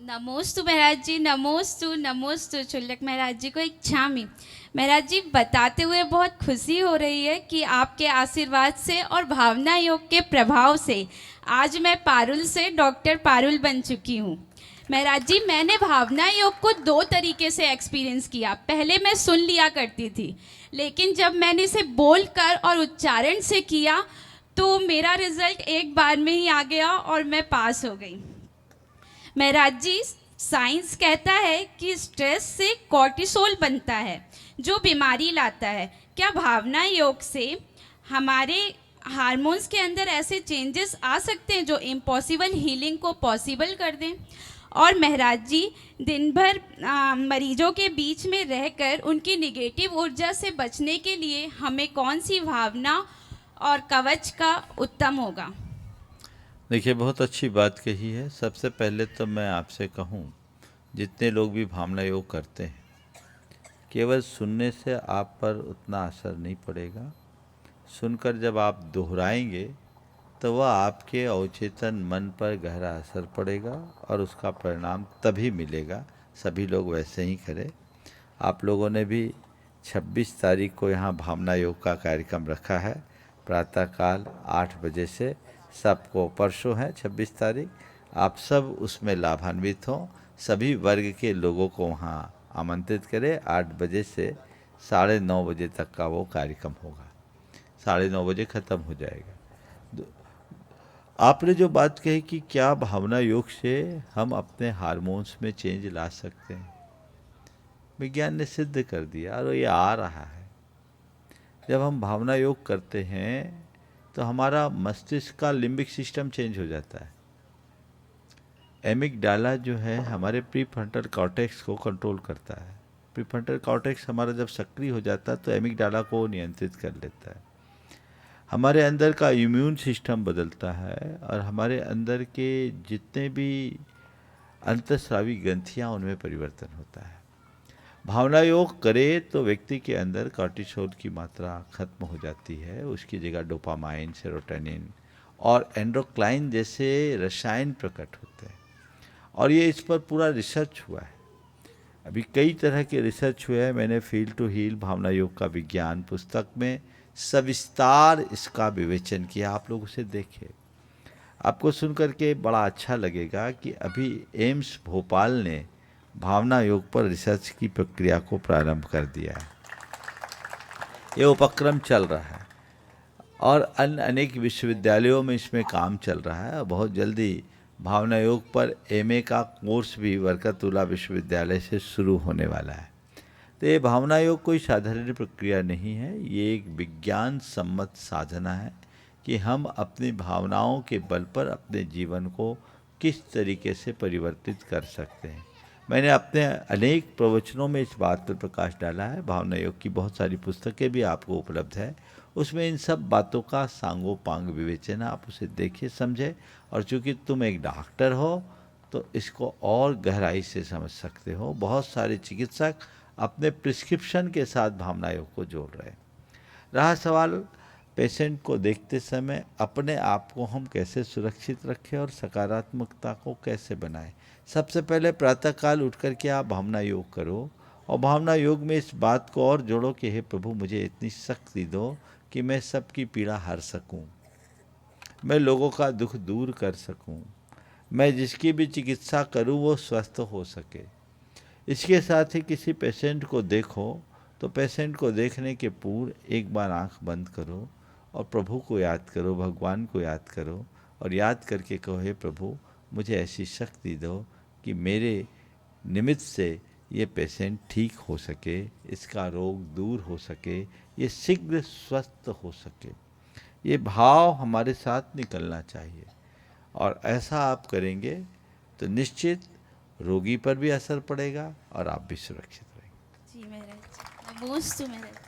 नमोस्तु महाराज जी, नमोस्तु नमोस्तु। चुल्लक महाराज जी को एक छामी। महाराज जी, बताते हुए बहुत खुशी हो रही है कि आपके आशीर्वाद से और भावना योग के प्रभाव से आज मैं पारुल से डॉक्टर पारुल बन चुकी हूँ। महाराज जी, मैंने भावना योग को दो तरीके से एक्सपीरियंस किया। पहले मैं सुन लिया करती थी, लेकिन जब मैंने इसे बोलकर और उच्चारण से किया तो मेरा रिजल्ट एक बार में ही आ गया और मैं पास हो गई। महाराज जी, साइंस कहता है कि स्ट्रेस से कॉर्टिसोल बनता है जो बीमारी लाता है। क्या भावना योग से हमारे हार्मोन्स के अंदर ऐसे चेंजेस आ सकते हैं जो इम्पॉसिबल हीलिंग को पॉसिबल कर दें? और महाराज जी, दिन भर मरीजों के बीच में रहकर उनकी निगेटिव ऊर्जा से बचने के लिए हमें कौन सी भावना और कवच का उत्तम होगा? देखिए, बहुत अच्छी बात कही है। सबसे पहले तो मैं आपसे कहूँ, जितने लोग भी भावना योग करते हैं, केवल सुनने से आप पर उतना असर नहीं पड़ेगा। सुनकर जब आप दोहराएंगे तो वह आपके अवचेतन मन पर गहरा असर पड़ेगा और उसका परिणाम तभी मिलेगा। सभी लोग वैसे ही करें। आप लोगों ने भी 26 तारीख को यहाँ भावना योग का कार्यक्रम रखा है, प्रातःकाल 8 बजे से। सबको परसों है 26 तारीख, आप सब उसमें लाभान्वित हों। सभी वर्ग के लोगों को वहाँ आमंत्रित करें। 8 बजे से 9:30 बजे तक का वो कार्यक्रम होगा। 9:30 बजे ख़त्म हो जाएगा। आपने जो बात कही कि क्या भावना योग से हम अपने हार्मोन्स में चेंज ला सकते हैं, विज्ञान ने सिद्ध कर दिया और ये आ रहा है। जब हम भावना योग करते हैं तो हमारा मस्तिष्क का लिम्बिक सिस्टम चेंज हो जाता है। एमिगडाला जो है हमारे प्रीफ्रंटल कॉर्टेक्स को कंट्रोल करता है। प्रीफ्रंटल कॉर्टेक्स हमारा जब सक्रिय हो जाता है तो एमिगडाला को नियंत्रित कर लेता है। हमारे अंदर का इम्यून सिस्टम बदलता है और हमारे अंदर के जितने भी अंतःस्रावी ग्रंथियाँ उनमें परिवर्तन होता है। भावना योग करे तो व्यक्ति के अंदर कॉर्टिसोल की मात्रा खत्म हो जाती है। उसकी जगह डोपामाइन, सेरोटोनिन और एंडोक्राइन जैसे रसायन प्रकट होते हैं। और ये इस पर पूरा रिसर्च हुआ है। अभी कई तरह के रिसर्च हुए हैं। मैंने फील टू हील भावना योग का विज्ञान पुस्तक में सविस्तार इसका विवेचन किया। आप लोग उसे देखें। आपको सुनकर के बड़ा अच्छा लगेगा कि अभी एम्स भोपाल ने भावना योग पर रिसर्च की प्रक्रिया को प्रारंभ कर दिया है। ये उपक्रम चल रहा है और अन्य अनेक विश्वविद्यालयों में इसमें काम चल रहा है। और बहुत जल्दी भावना योग पर एमए का कोर्स भी बरकतुल्लाह विश्वविद्यालय से शुरू होने वाला है। तो ये भावना योग कोई साधारण प्रक्रिया नहीं है। ये एक विज्ञान सम्मत साधना है कि हम अपनी भावनाओं के बल पर अपने जीवन को किस तरीके से परिवर्तित कर सकते हैं। मैंने अपने अनेक प्रवचनों में इस बात पर प्रकाश डाला है। भावना योग की बहुत सारी पुस्तकें भी आपको उपलब्ध है। उसमें इन सब बातों का सांगोपांग विवेचन है। आप उसे देखिए, समझे। और चूँकि तुम एक डॉक्टर हो तो इसको और गहराई से समझ सकते हो। बहुत सारे चिकित्सक अपने प्रिस्क्रिप्शन के साथ भावना योग को जोड़ रहे हैं। रहा सवाल पेशेंट को देखते समय अपने आप को हम कैसे सुरक्षित रखें और सकारात्मकता को कैसे बनाएं। सबसे पहले प्रातःकाल उठ कर के आप भावना योग करो और भावना योग में इस बात को और जोड़ो कि हे प्रभु, मुझे इतनी शक्ति दो कि मैं सबकी पीड़ा हर सकूं, मैं लोगों का दुख दूर कर सकूं, मैं जिसकी भी चिकित्सा करूं वो स्वस्थ हो सके। इसके साथ ही किसी पेशेंट को देखो तो पेशेंट को देखने के पूर्व एक बार आंख बंद करो और प्रभु को याद करो, भगवान को याद करो और याद करके कहो, हे प्रभु, मुझे ऐसी शक्ति दो कि मेरे निमित्त से ये पेशेंट ठीक हो सके, इसका रोग दूर हो सके, ये शीघ्र स्वस्थ हो सके। ये भाव हमारे साथ निकलना चाहिए और ऐसा आप करेंगे तो निश्चित रोगी पर भी असर पड़ेगा और आप भी सुरक्षित रहेंगे। जी महाराज, नमोस्तु महाराज।